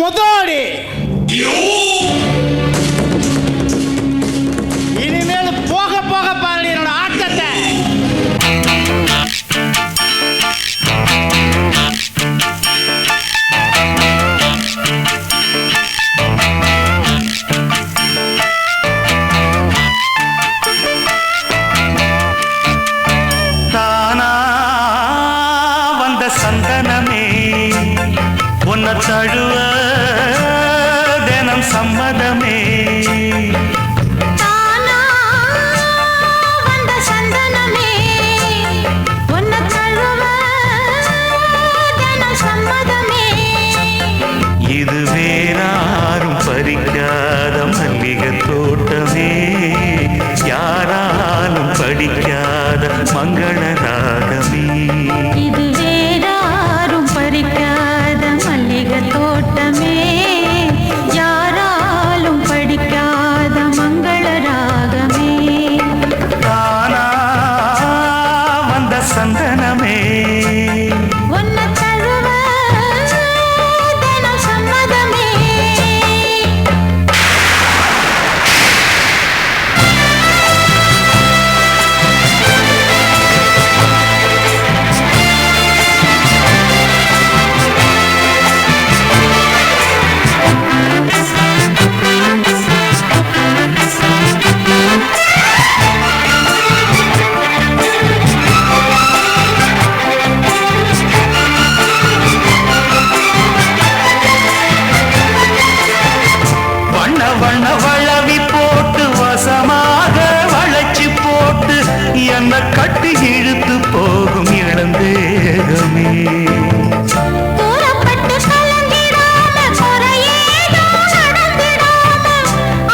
முதோடி. இனிமேல் போக போக பாரு என்னோட ஆட்டத்தை. தானா வந்த சந்தனமே உன்னை தழுவ தினம் சம்மதமே. தானா வந்த சந்தனமே உன்னை தழுவ தினம் சம்மதமே. இது வேறாரும் பறிக்காத மல்லிகை தோட்டமே, யாராலும் படிக்காத மங்கள ராகமே. இது வேறாரும் பறிக்காத மல்லிகை தோட்டமே, யாராலும் படிக்காத மங்கள ராகமே. தானா வந்த சந்தனமே உன்னை தழுவ தினம் சம்மதமே. வண்ண வண்ண வளவி போட்டு வசமாக வளைச்சு போட்டு என்ன கட்டி இழுத்து போகும் இளந்தேகமே. தூரப்பட்டு கலந்திடாம குறையேதோ நடந்திடாம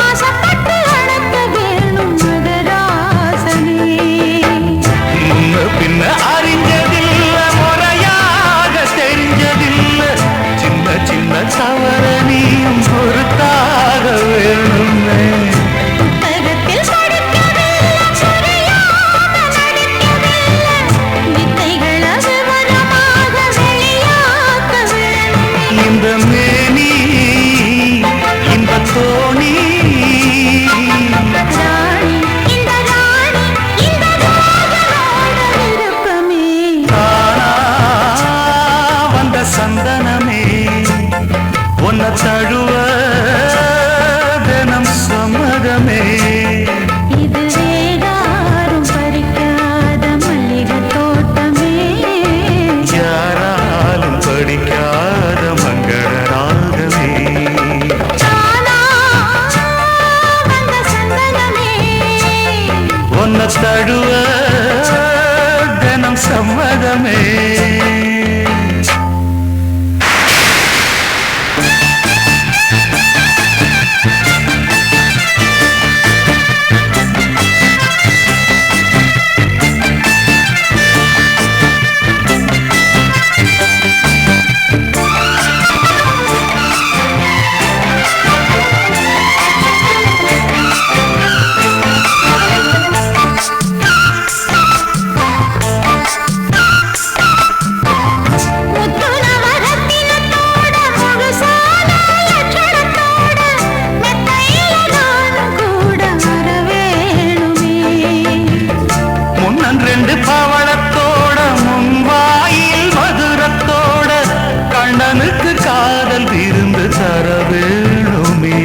ஆசைப்பட்டு அடக்க வேணும் மகராசனே. முன்ன பின்ன அறிஞ்சதில்ல, முறையாக தெரிஞ்சதில்ல, சின்ன சின்ன தவற நீயும் பொறுத்தாக வேணுமே. புத்தகத்தில் படிக்கவில்லை, புரியாம நடிக்கவில்லை, வித்தைகளை விவரமாக வெளியாக்க வேணுமே. இந்த மேனி இந்த தோணி ராணி இந்த ராணி இந்த ராகனோட விருப்பமே. தானா வந்த சந்தனமே உன்னை தழுவ தினம் சம்மதமே. இது வேறாரும் பறிக்காத மல்லிகை தோட்டமே, யாராலும் படிக்காத மங்கள ராகமே. தானா வந்த சந்தனமே. உன்னை தழுவ தினம் சம்மதமே. முத்துநவரத்தினத்தோட முழுசான லட்சணத்தோட மெத்தையில நானும் கூட வர வேணுமே. முன்னன் ரெண்டு பவளத்தோட முன்வாயில் மதுரத்தோட கண்ணனுக்கு காதல் விருந்து தர வேணுமே.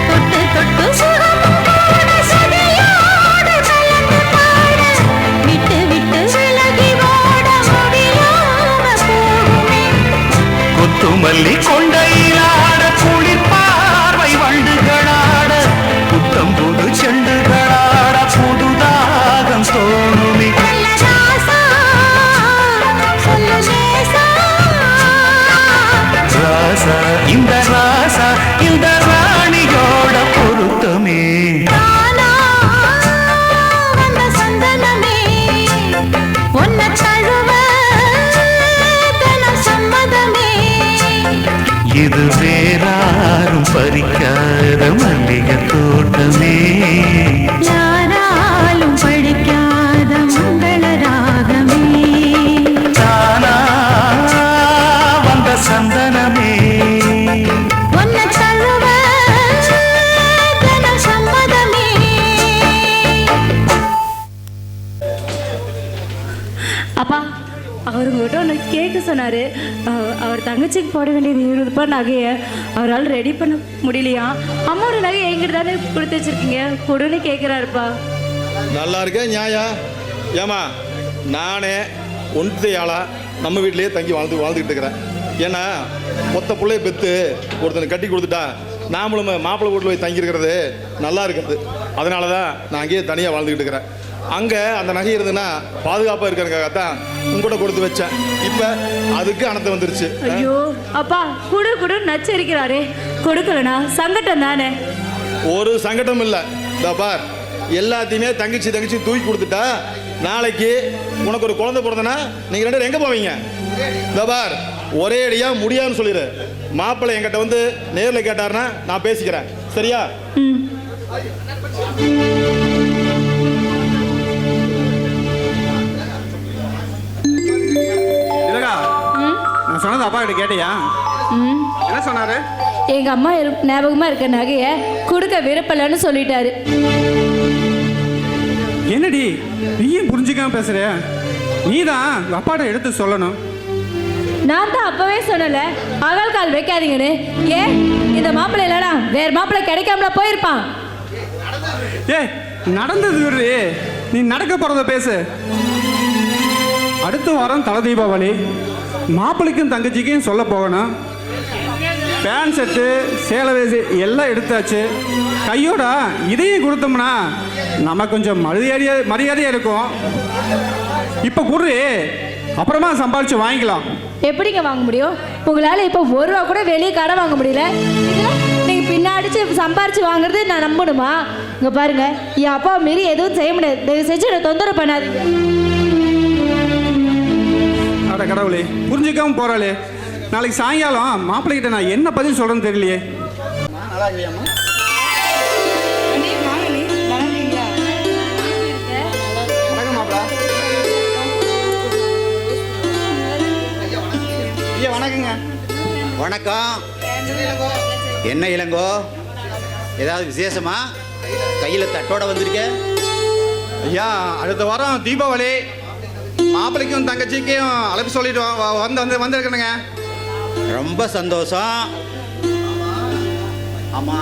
தொட்டு தொட்டு சுகமோட சுதியோடு கலந்து பாட, விட்டு விட்டு விலகி ஓட முடியாம போகுமே. கொத்துமல்லி கொண்டையிலாட குளிர் பார்வை வண்டுகளாட, புத்தம் புது செண்டுகளாட புதுதாகம் தோணுமே. நல்ல ராசா சொல்லு லேசா, ராசா இந்த ராசா இந்த ராணியோட பொருத்தமே. தானா வந்த சந்தனமே உன்னை தழுவ தினம் சம்மதமே. இது வேறாரும் பறிக்காத மல்லிகை தோட்டமே, யாராலும் படிக்காத மங்கள ராகமே. தானா வந்த சந்தனமே. அவர் உங்கள்கிட்ட ஒன்று கேட்க சொன்னார். அவர் தங்கச்சிக்கு போட வேண்டியது 20 ரூபாய் நகையை அவரால் ரெடி பண்ண முடியலையா? அம்மாவோட நகையை எங்கிட்ட தானே கொடுத்து வச்சிருக்கீங்க, கொடுன்னு கேட்குறாருப்பா. நல்லா இருக்க நியாயா? ஏமா நானே ஒன்றையாளா நம்ம வீட்டிலேயே தங்கி வாழ்ந்துக்கிட்டு இருக்கிறேன். ஏன்னா மொத்த பிள்ளைய பெற்று ஒருத்தனை கட்டி கொடுத்துட்டா நாமளும் மாப்பிள்ளை வீட்டில் போய் தங்கியிருக்கிறது நல்லா இருக்கிறது. அதனால தான் நான் அங்கேயே தனியாக வாழ்ந்துக்கிட்டு இருக்கிறேன். அங்கே அந்த நகை இருந்ததுன்னா பாதுகாப்பாக இருக்கிறதுக்காக தான் உங்கள்கிட்ட கொடுத்து வச்சேன். இப்போ அதுக்கு அனத்தை வந்துருச்சு. ஐயோ அப்பா, குடு நச்சரிக்கிறாரே. கொடுக்கலனா சங்கடம் தானே. ஒரு சங்கடம் இல்லை. இந்த பார், எல்லாத்தையுமே தங்கச்சி தூக்கி கொடுத்துட்டா நாளைக்கு உனக்கு ஒரு குழந்தை பிறந்தனா நீங்கள் 2 பேரும் எங்கே போவீங்க? இந்த பார், ஒரே அடியா முடியாதுன்னு சொல்லிடு. மாப்பிள்ளை என்கிட்ட வந்து நேரில் கேட்டாருன்னா நான் பேசிக்கிறேன். சரியா? நான் சொன்னது அப்பா கிட்ட கேட்டியா? என்ன சொன்னாரு? எங்க அம்மா ஞாபகமா இருக்க நகையை கொடுக்க விருப்பலன்னு சொல்லிட்டாரு. என்னடி நீயும் புரிஞ்சுக்காம பேசுற? நீ தான் உங்க அப்பாட்ட எடுத்து சொல்லணும். நான் தான் அப்பவே சொன்னல அகல் கால் வைக்காதீங்கன்னு. ஏன் இந்த மாப்பிள்ளை இல்லடா வேற மாப்பிள்ளை கிடைக்காமல போயிருப்பான். ஏய், நடந்தது விடு, நீ நடக்க போறத பேசு. அடுத்த வாரம் தலை தீபாவளி. மாப்பிள்ளைக்கும் தங்கச்சிக்கும் சொல்ல போகணும். பேண்ட் செட்டு சேலை வேசி எல்லாம் எடுத்தாச்சு. கையோட இதையும் கொடுத்தோம்னா நம்ம கொஞ்சம் மரியாதையாக இருக்கும். இப்போ குடு, அப்புறமா சம்பாதிச்சு வாங்கிக்கலாம். எப்படிங்க வாங்க முடியும்? உங்களால் இப்போ 1 ரூபா கூட வெளியே கடை வாங்க முடியல. நீங்கள் பின்னாடிச்சு சம்பாரிச்சு வாங்குறது நான் நம்பணுமா? இங்கே பாருங்க, என் அப்பா மீறி எதுவும் செய்ய முடியாது. தயவு செஞ்சு என்னை தொந்தரவு பண்ணாதீங்க. அட கடவுளே, புரிஞ்சுக்காம போறாளே. நாளைக்கு சாயங்காலம் மாப்பிள்ளைகிட்ட நான் என்ன பதில் சொல்றேன்னு தெரியலையே. நல்லா இல்லையாம்மா? வணக்கங்க. வணக்கம். என்ன இளங்கோ, ஏதாவது விசேஷமா? கையில் தட்டோட வந்திருக்க? ஐயா, அடுத்த வாரம் தீபாவளி. மாப்பிள்ளைக்கும் தங்கச்சிக்கும் அழைப்பு சொல்லிட்டு வந்திருக்கணுங்க. ரொம்ப சந்தோஷம். ஆமா,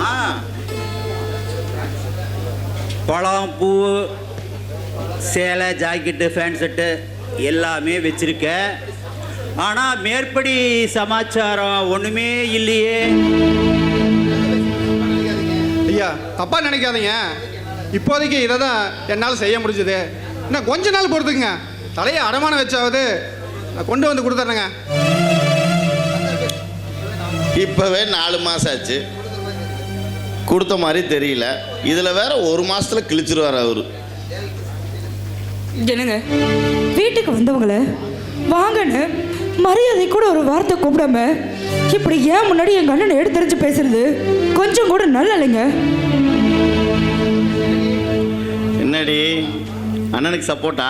பழம், பூ, சேலை, ஜாக்கெட்டு, ஃபேண்ட் செட்டு எல்லாமே வச்சிருக்க. ஆனால் மேற்படி சமாச்சாரம் ஒன்றுமே இல்லையே. ஐயா, தப்பா நினைக்காதீங்க. இப்போதைக்கு இதை தான் என்னால் செய்ய முடிஞ்சது. இன்னும் கொஞ்ச நாள் பொறுத்துக்குங்க. தலையை அடமானம் வச்சாவது நான் கொண்டு வந்து கொடுத்துட்றேங்க. இப்போவே 4 மாதம் ஆச்சு, கொடுத்த மாதிரி தெரியல. இதில் வேற 1 மாதத்தில் கிழிச்சிருவார் அவரு. என்னங்க, வீட்டுக்கு வந்தவங்கள வாங்கன்னு மரியாதை கூட ஒரு வார்த்தை கூப்பிடாம இப்படி ஏன் முன்னாடி எங்க அண்ணனை எடுத்துரிச்சு பேசுறது கொஞ்சம் கூட நல்ல இல்லைங்க. என்னடி அண்ணனுக்கு சப்போர்ட்டா?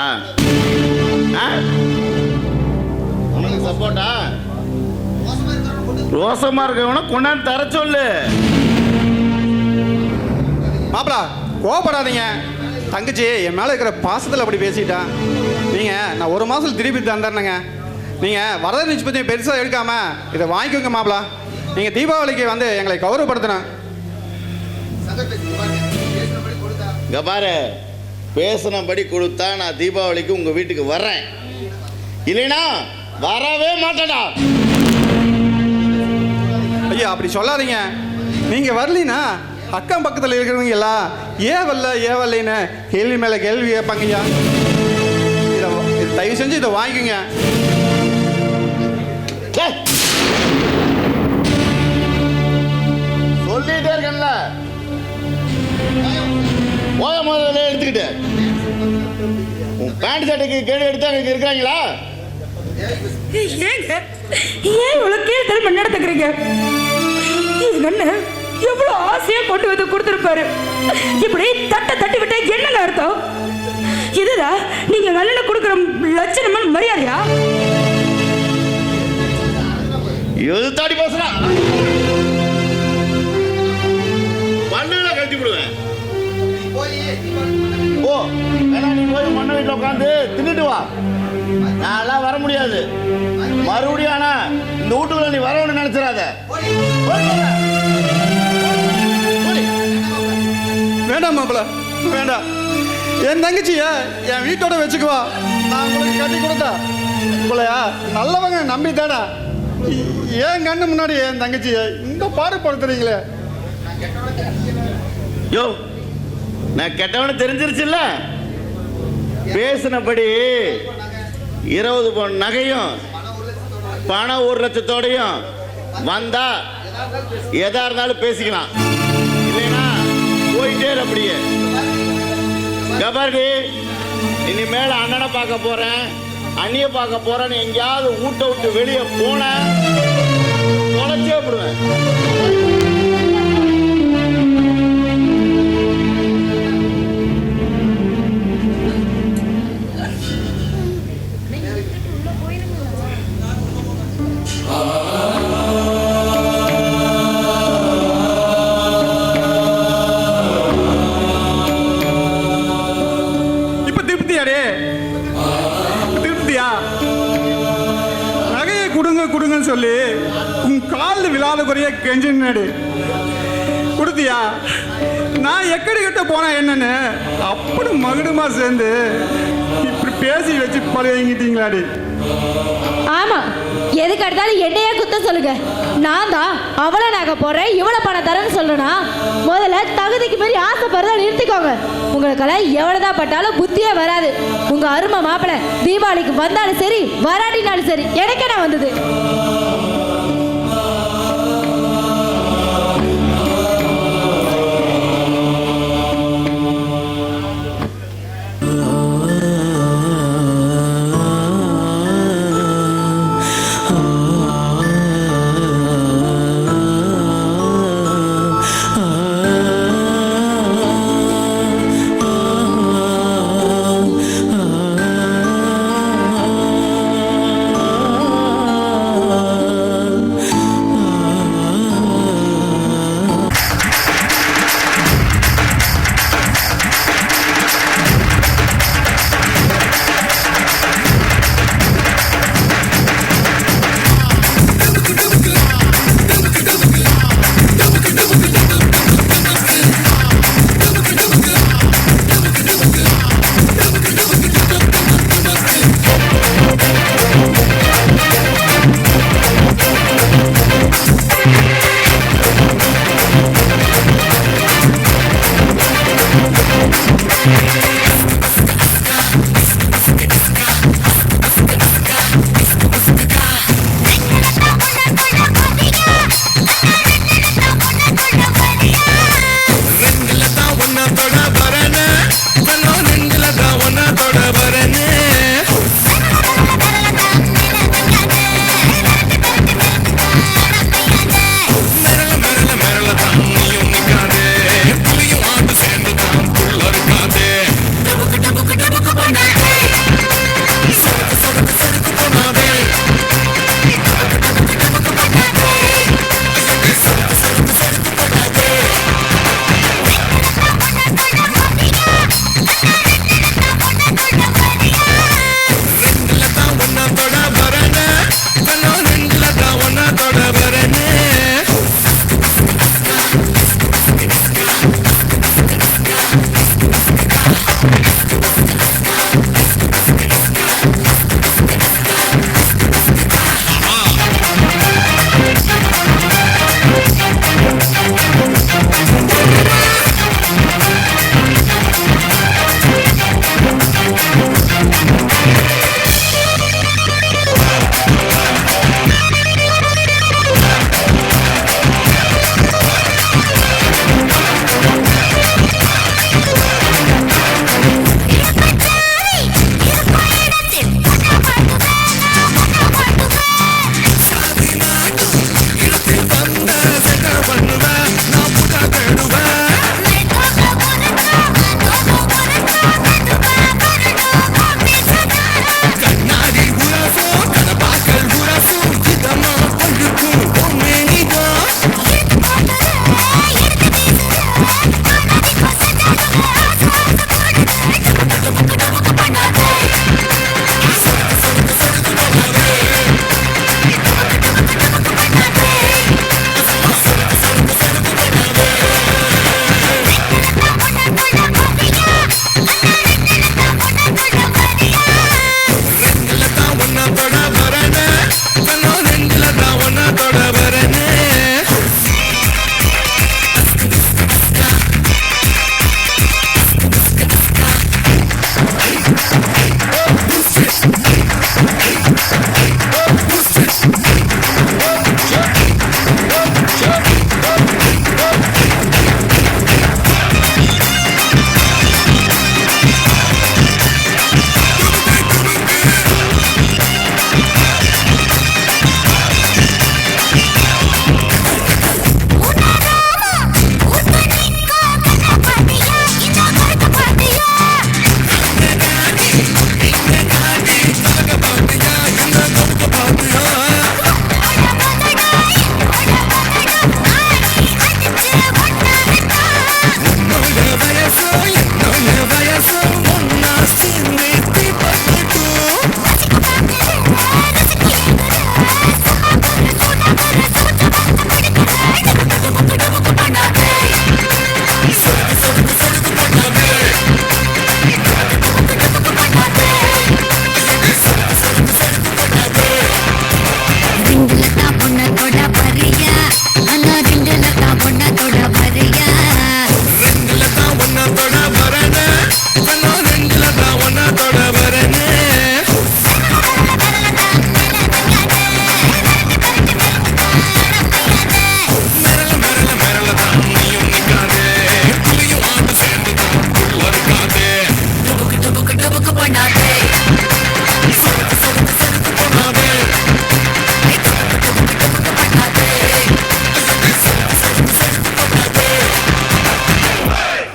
அண்ணனுக்கு சப்போர்ட்டா? ரோசமா இருக்கவன கொண்டாந்து தர சொல்லு. மாப்பிளா, கோவப்படாதீங்க. தங்கச்சி என் மேலே இருக்கிற பாசத்தில் அப்படி பேசிட்டான். நீங்கள் நான் 1 மாதத்தில் திருப்பி தந்துடுறேங்க. நீங்கள் வரத நிச்சயத்தையும் பெருசாக எடுக்காம இதை வாங்கிக்கோங்க மாப்பிளா. நீங்கள் தீபாவளிக்கு வந்து எங்களை கௌரவப்படுத்தணும். இங்க பாரு, பேசினபடி கொடுத்தா நான் தீபாவளிக்கு உங்கள் வீட்டுக்கு வர்றேன், இல்லைனா வரவே மாட்டேடா. ஐயா, அப்படி சொல்லாதீங்க. நீங்கள் வரலினா அக்கம் பக்கத்தில் இருக்கிறவங்க எல்லாம் ஏவல்லைன்னு கேள்வி மேலே கேள்வி கேட்பாங்க. ஐயா, இதை தயவு செஞ்சு இதை வாங்கிக்கோங்க. சொல்லிட்டே இருக்கேன்ல, போய முதல்ல எடுத்துக்கிட்டு உன் பேண்ட் சட்டைக்கு கேடு எடுத்து அங்கே இருக்கிறாங்களா? ஏங்க, ஏன் இவ்வளவு கீழ்த்தரமா நடந்துக்கிறீங்க? எங்க அண்ணன் எவ்வளவு ஆசையா கொண்டு வந்து கொடுத்துருப்பாரு. இப்படி தட்டி விட்டா என்னங்க அர்த்தம்? இதுதான் நீங்க நல்ல கொடுக்குற லட்சணமான மரியாதையா? எது தாடி பேசுறா? மண்ணெண்ண கழட்டி விடுவேன். ஓ, வேணா நீ போய் மண்ண வீட்டில் உட்காந்து தின்னுட்டு வா. நான்லாம் வர முடியாது மறுபடியும். ஆனா இந்த வீட்டுக்குள்ள நீ வரணும்னு நினைச்சிடாத. வேண்டாம் மாப்பிள்ள, வேண்டாம். என் தங்கச்சிய என் வீட்டோட வச்சுக்குவா. நான் உங்களுக்கு கட்டி கொடுத்தா உங்களையா நல்லவங்க நம்பி தாடா ஏன் கண்ணு முன்னாடி என் தங்கச்சிய இந்த பாடுபடுத்துறீங்களே. யோ, நான் கெட்டவனு தெரிஞ்சிருச்சுல்ல. பேசினபடி 20 பவுன் நகையும் பணம் 1 லட்சத்தோடையும் வந்தா எதா இருந்தாலும் பேசிக்கலாம். இல்லைன்னா போயிட்டே இரு அப்படியே. கபாரி, இனிமேல அண்ணனை பார்க்க போறேன், அண்ணிய பார்க்க போறேன்னு எங்கேயாவது வீட்டை விட்டு வெளியே போன தொலைச்சே விடுவேன். திருப்தியா? நகையை கொடுங்கன்னு சொல்லி உன் காலில் விழாத குறைய கெஞ்சினாடி கொடுத்தியா? நான் எக்கடி கிட்ட போனா என்னன்னு அப்படி மகுடுமா சேர்ந்து இப்படி பேசி வச்சு பழையங்கிட்டீங்களாடி. ஆமா, எதுக்கு எடுத்தாலும் என்னையே குத்தம் சொல்லுங்க. நான் தான் அவளை நகை போடுறேன், இவ்வளோ பணம் தரேன்னு சொல்றேனா? முதல்ல தகுதிக்கு மீறி ஆசைப்படுறத நிறுத்திக்கோங்க. உங்களுக்கெல்லாம் எவ்வளோதான் பட்டாலும் புத்தியே வராது. உங்க அருமை மாப்பிள்ளை தீபாவளிக்கு வந்தாலும் சரி வராட்டினாலும் சரி எனக்கு என்ன வந்தது?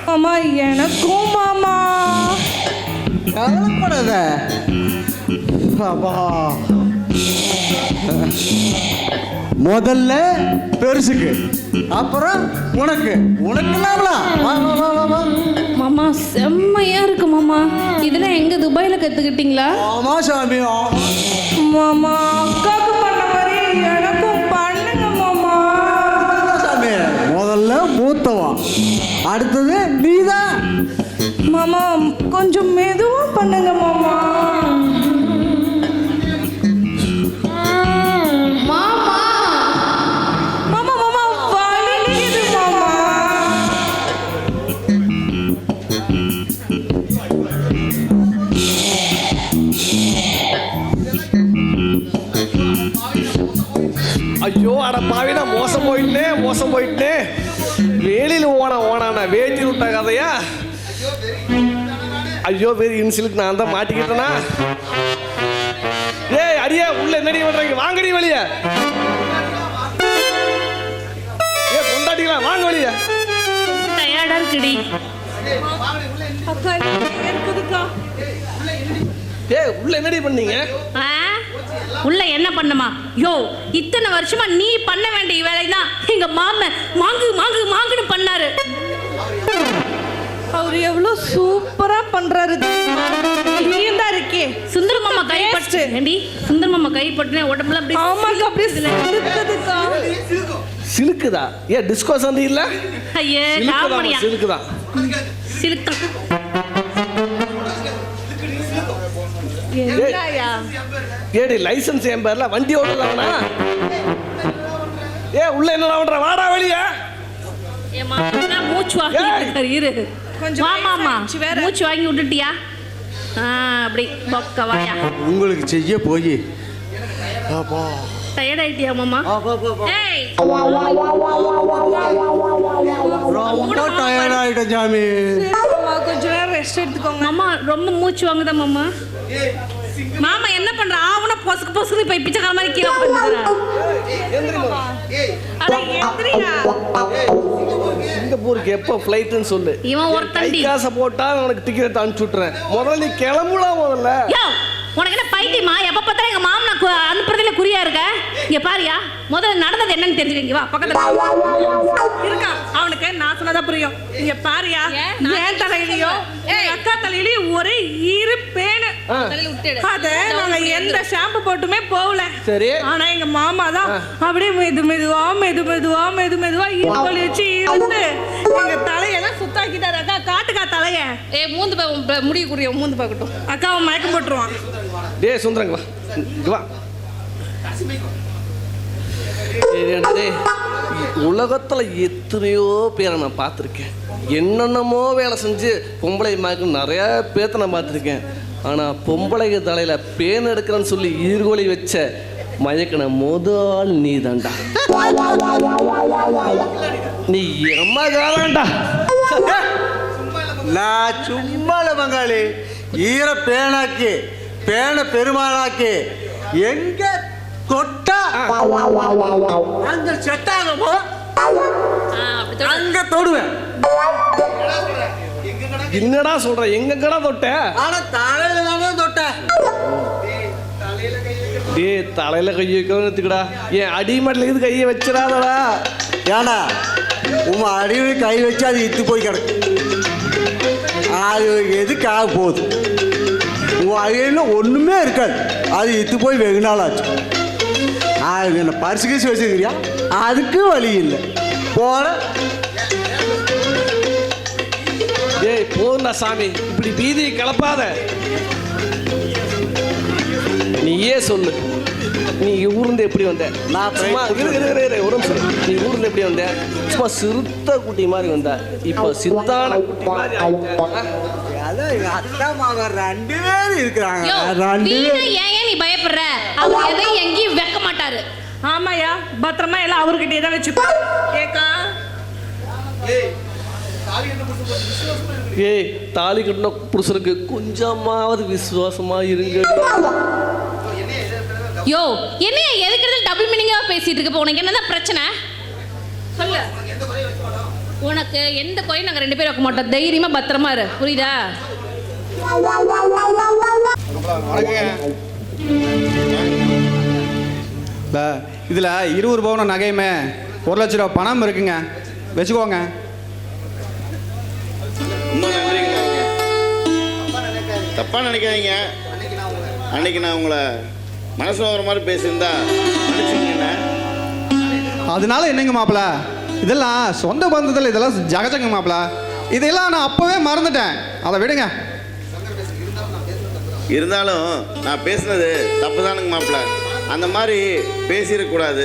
மாமா எனக்கும் மாமா. கவலைப்படாத. அப்பா. முதல்ல பெருசுக்கு, அப்புறம் உனக்கு. உனக்குலாம்லாம் வா வா வா வா வா. மாமா செம்மையா இருக்கு மாமா. இதெல்லாம் எங்க துபாயில கத்துக்கிட்டீங்களா? ஆமா சாமி. மாமா அக்காவுக்கு பண்ண மாதிரி எனக்கும் பண்ணுங்க மாமா. சாமி முதல்ல மூத்தவன், அடுத்தது நீதான். மாமா கொஞ்சம் மெதுவா பண்ணுங்க மாமா. மாமா மாமா வலிக்குது மாமா. ஐயோ அட பாவினா மோசம் போயிட்டே வேலியில் ஓனா வேட்டி விட்ட கதையா. ஐயோ பேர் இன்சிலுக்கு நான் தான் மாட்டிக்கிட்டேனா. ஏய் அடியே உள்ள என்னடி பண்றீங்க? வாங்கடி வெளிய. ஏ கொண்டாடிக்கலாம் வாங்க வெளிய. டயர்டா இருக்குடி. அக்கா இருக்குதுக்கா. ஏய் உள்ள என்னடி பண்ணீங்க? உள்ள என்ன பண்ணுமா? யோ இத்தனை வருஷமா நீ பண்ண வேண்டிய வேலை தான் எங்க மாமன் மாங்குன்னு பண்ணாரு. அவர் எவ்வளவு சூப்பரா பண்றாரு. நீயும் தான் இருக்கே. சுந்தர மாமா கைப்பட்டு ஏண்டி சுந்தர மாமா கைப்பட்டுனே உடம்புல அப்படி ஆமாக்கா அப்படியே சிலுக்குதுக்கா. சிலுக்குதா? ஏ டிஸ்கோ சந்தி இல்ல? ஐயே காமெடியா சிலுக்குதா? சிலுக்கு. ஏடி லைசன்ஸ் என் பேர்ல வண்டி ஓட்டலாம்னா? ஏ உள்ள என்ன பண்ற? வாடா வெளிய. ஏ மாமா மூச்சு வாங்கிட்டு இரு. கொஞ்சம் மாமா மூச்சு வாங்கி விட்டுட்டியா? அப்படி பக்க வாயா. உங்களுக்கு செய்ய போய் டயர்ட் ஆயிட்டியா மாமா? ஏய் ரொம்ப டயர்ட் ஆயிட்டேன் சாமி. கொஞ்ச நேரம் ரெஸ்ட் எடுத்துக்கோங்க. மாமா ரொம்ப மூச்சு வாங்குதா மாமா? மாமா என்ன பண்ற? ஆவன பொசுக்கு போய் பிச்சைக்கார மாதிரி கீழே உட்கார்ந்துற. அட எந்திரியா. சிங்கப்பூருக்கு எப்போ ஃப்ளைட்னு சொல்லு. இவன் ஒரு தண்டி காசை போட்டா உனக்கு டிக்கெட் அனுப்பிச்சு விட்டுறேன். முதல்ல நீ கிளம்புலாம் முதல்ல. யோ உனக்கு என்ன பைத்தியமா? எப்ப பார்த்தாலும் எங்க மாமனா அனுப்புறதுல குறியா இருக்க. இங்க பாரியா முதல்ல நடந்தது என்னன்னு தெரிஞ்சுக்கங்க. வா பக்கத்துல இருக்கா. அவனுக்கு நான் சொன்னதா புரியும். இங்க பாரியா ஏன் தலையிலயோ அக்கா தலையிலயும் ஒரே இரு பேனு. அத நாங்க எந்த ஷாம்பு போட்டுமே போகல. சரி. ஆனா எங்க மாமா தான் அப்படியே மெதுவா ஈரக்கொலி வச்சு இருந்து எங்க தலையெல்லாம் சுத்தாக்கிட்டாரு. அக்கா காட்டுக்கா தலைய. மூந்து முடிய மூந்து பார்க்கட்டும். அக்கா அவன் மயக்கம் போட்டுருவான். டேய் சுந்தரங்க வா இங்க வா. உலகத்துல எத்தனையோ பேரை நான் பார்த்துருக்கேன். என்னென்னமோ வேலை செஞ்சு பொம்பளை மாக்கு நிறைய பேத்த நான் பார்த்துருக்கேன். ஆனால் பொம்பளைங்க தலையில் பேன் எடுக்கிறேன்னு சொல்லி ஈர்கோலி வச்ச மயக்கின முதல் நீ தான்டா. நீ எம்மகாரன்டா. நான் சும்மால பங்காளி ஈர பேனாக்கி பேனை பெருமாளாக்கி எங்க தொட்டா அங்க செட் ஆகுமோ அங்க தொடுவேன். என்னடா சொல்ற? எங்கடா தொட்ட? ஆனா தலையில தானே தொட்டேன். டேய் தலையில கை வைக்கணும்னுடா. ஏன் அடிமட்டில் இது கையை வச்சிடாதடா. ஏடா உன் அடிவை கை வச்சு அது இத்து போய் கிடக்கு. அது எதுக்கு ஆக போகுது? உன் அடியில் ஒன்றுமே இருக்காது. அது இத்து போய் வெகு நாள் ஆச்சு. அது என்ன பரிசு கீசு வச்சுக்கிறியா? அதுக்கு வழி இல்லை. போன டேய் போதும்டா சாமி, இப்படி பீதியை கிளப்பாத. நீயே சொல்லு, நீ ஊர்ந்து எப்படி வந்த? நான் சும்மா ஒரு நிமிஷம். நீ ஊர்ந்து எப்படி வந்த? சும்மா சிறுத்த குட்டி மாதிரி வந்த. இப்போ சித்தான குட்டி மாதிரி ஆயிட்ட. அதான் எங்க அத்தா மகன் 2 பேர் இருக்கிறாங்க. யோ, 2 வீணா பேர். ஏன் நீ பயப்படுற? அவர் எதையும் எங்கேயும் வைக்க மாட்டாரு. ஆமாயா, பத்திரமா எல்லாம் அவர்கிட்டயே தான் வச்சுக்கோ. ஏக்கா ஏய், தாலி கட்டின புருஷனுக்கு கொஞ்சமாவது விசுவாசமா இருங்க. யோ, என்னைய எதுக்குறது டபுள் மீனிங்கா பேசிட்டு இருக்க? இப்போ உனக்கு என்னதான் பிரச்சனை சொல்லு. உனக்கு எந்த கோயில் நாங்கள் 2 பேரும் வைக்க மாட்டோம். தைரியமா பத்திரமா இரு, புரியுதா? இதில் 20 பவுன் நகையுமே 1 லட்ச ரூபா பணம் இருக்குங்க, வச்சுக்கோங்க. ரொம்ப நன்றிங்க. தப்பாக நினைக்காதீங்க. அன்னைக்கு நான் உங்களை மனசு வர மாதிரி பேசியிருந்தா மன்னிச்சுங்க. அதனால என்னங்க மாப்பிள்ள, இதெல்லாம் சொந்த பந்தத்தில் இதெல்லாம் ஜகஜங்க மாப்பிள்ள. இதெல்லாம் நான் அப்போவே மறந்துட்டேன். அதை விடுங்க. இருந்தாலும் நான் பேசுனது தப்பு தானுங்க மாப்பிள்ள. அந்த மாதிரி பேசிடக்கூடாது.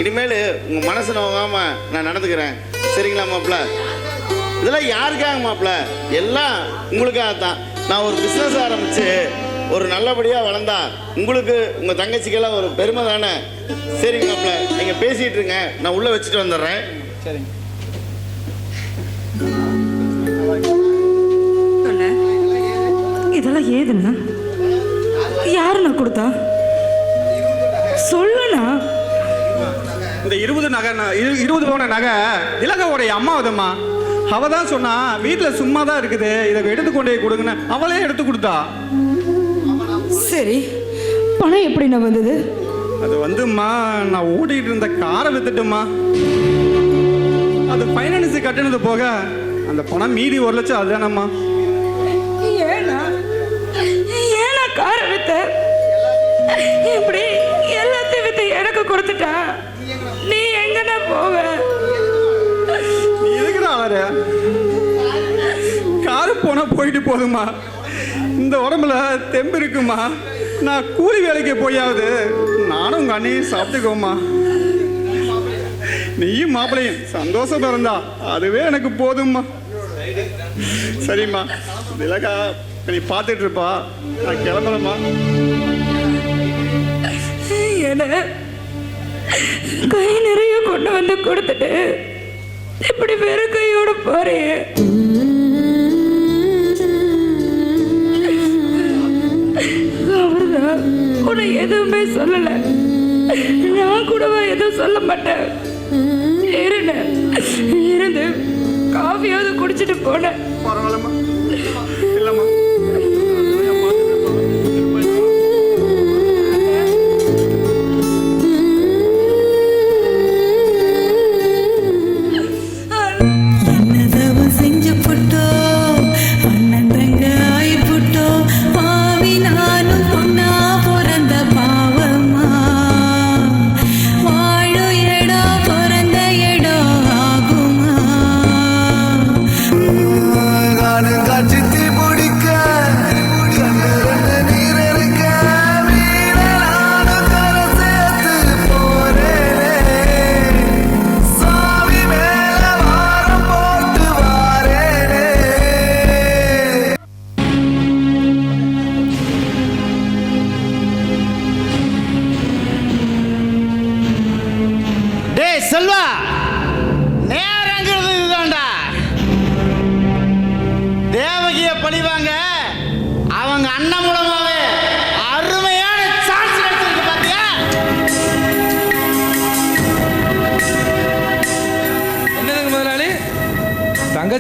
இனிமேல் உங்கள் மனசு நோகாமல் நான் நடந்துக்கிறேன். சரிங்களா மாப்பிள்ள? இதெல்லாம் யாருக்காக மாப்பிள்ள? எல்லாம் உங்களுக்காக தான். நான் ஒரு பிஸ்னஸ் ஆரம்பித்து ஒரு நல்லபடியாக வளர்ந்தா உங்களுக்கு உங்கள் தங்கச்சிக்கெல்லாம் ஒரு பெருமை தானே. சரிங்க மாப்பிள்ள, நீங்கள் பேசிகிட்டு இருங்க, நான் உள்ளே வச்சுட்டு வந்துடுறேன். சரிங்க. இதெல்லாம் ஏதுண்ணா? யாருண்ணா கொடுத்தா? சொல்லுண்ணா. இந்த 20 பவுன் நகை இலங்கையோடைய அம்மாவதம்மா. அவ தான் சொன்னா வீட்டில் சும்மா தான் இருக்குது, இதை எடுத்துக்கொண்டே கொடுங்கன்னு அவளே எடுத்து கொடுத்தா. சரி, பணம் எப்படிண்ணா வந்தது? அது வந்தும்மா, நான் ஓட்டிகிட்டு இருந்த காரை வித்துட்டுமா. அது ஃபைனான்ஸு கட்டினது போக அந்த பணம் மீதி 1 லட்சம் அதுதானம்மா. ஏன்னா காரை வித்த இப்படி எல்லாத்தையும் வித்து எனக்கு கொடுத்துட்டா நீ எங்கண்ணா போவ? நீ எதுக்குடா வர? காரு போனா போயிட்டு போதுமா. இந்த உடம்புல தெம்பு இருக்குமா. நான் கூலி வேலைக்கு போயாவது நானும் உங்க அண்ணையும் சாப்பிட்டுக்கோமா. நீயும் மாப்பிள்ளையும் சந்தோஷமா இருந்தா அதுவே எனக்கு போதும்மா. சரிம்மா, திலகா நீ பார்த்துட்டு இருப்பா, நான் கிளம்புறேம்மா. என்ன கை நிறைய கொண்டு வந்து கொடுத்துட்டு இப்படி வெறும் கையோட போறிய? அவர்தான் உன்னை எதுவுமே சொல்லல. நான் கூடவா எதுவும் சொல்ல மாட்டேன். இருந்து காஃபியாவது குடிச்சிட்டு போனேன். பரவாயில்லம்மா, இல்லைம்மா. காட்சி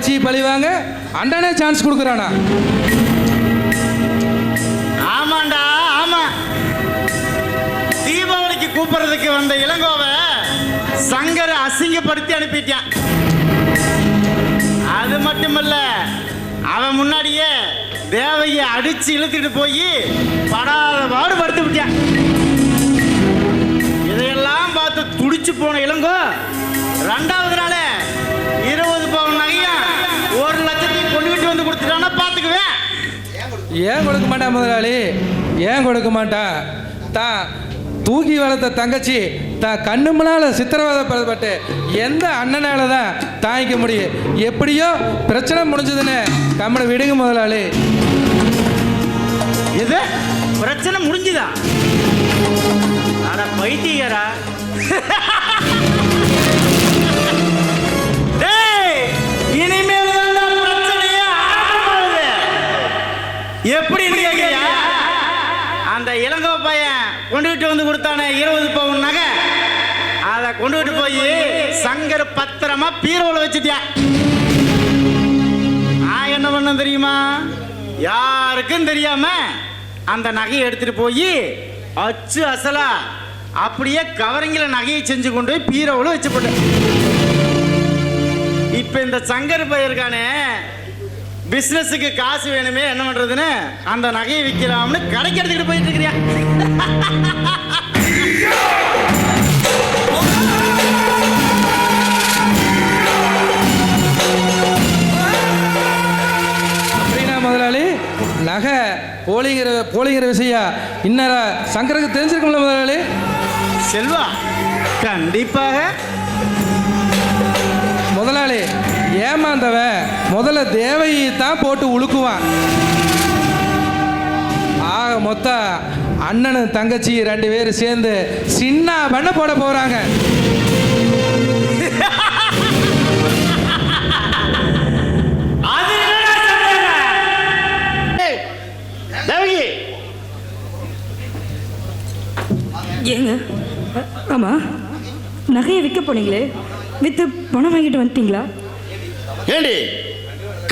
தங்கச்சி பழிவாங்க அண்ணனே சான்ஸ் கொடுக்குறானா? ஆமாண்டா ஆமா. தீபாவளிக்கு கூப்பிடுறதுக்கு வந்த இளங்கோவை சங்கரை அசிங்கப்படுத்தி அனுப்பிட்டான். அது மட்டுமல்ல, அவன் முன்னாடியே தேவையை அடிச்சு இழுத்துட்டு போய் படாத பாடுபடுத்தி விட்டான். இதையெல்லாம் பார்த்து துடிச்சு போன இளங்கோ 2வது நாளே 20 பவுன் நகையும் 1 லட்சத்தையும் கொண்டுகிட்டு வந்து கொடுத்துட்டான்னா பார்த்துக்குவேன். ஏன் கொடுக்க மாட்டான் முதலாளி? ஏன் கொடுக்க மாட்டான்? தான் தூக்கி வளர்த்த தங்கச்சி தான் கண்ணு முன்னால் சித்திரவதைப்பட்டு எந்த அண்ணனால தான் தாங்கிக்க முடியும்? எப்படியோ பிரச்சனை முடிஞ்சதுன்னு கம்மனை விடுங்க முதலாளி. எது பிரச்சனை முடிஞ்சுதா? அட பைத்தியரா! இனிமேல் பிரச்சனையே ஆரம்பமாகுது. எப்படி கேட்கிறியா? அந்த இளங்கோ பையன் கொண்டுகிட்டு வந்து கொடுத்தானே 20 பவுன் நகை, அதை கொண்டுகிட்டு போய் சங்கர் பத்திரமா பீரோல வச்சுட்டியா. நான் என்ன பண்ண தெரியுமா? யாருக்கும் தெரியாம அந்த நகையை எடுத்துட்டு போய் அச்சு அசலா அப்படியே கவரிங்கில நகையை செஞ்சு கொண்டு போய் பீரோவில் வச்சு போட்டேன். இப்ப இந்த சங்கர் பையருக்கானே பிசினஸுக்கு காசு வேணுமே, என்ன பண்றதுன்னு அந்த நகையை விற்கலாம்னு கடைக்கு எடுத்துக்கிட்டு போயிட்டு இருக்கிறியா. அப்படின்னா முதலாளி நகை போலிங்கிற விஷயம் இன்னர சங்கருக்கு தெரிஞ்சிருக்கும்ல முதலாளி? செல்வா, கண்டிப்பாக. முதலாளி ஏமாந்தவன் முதல்ல தேவையை தான் போட்டு உழுக்குவான். ஆக மொத்தம் அண்ணனும் தங்கச்சி 2 பேரும் சேர்ந்து சின்ன பண்ண போட போறாங்க. ஏங்க ஆமா, நகையை விற்க போனீங்களே, வித்து பணம் வாங்கிட்டு வந்துட்டீங்களா? ஏண்டி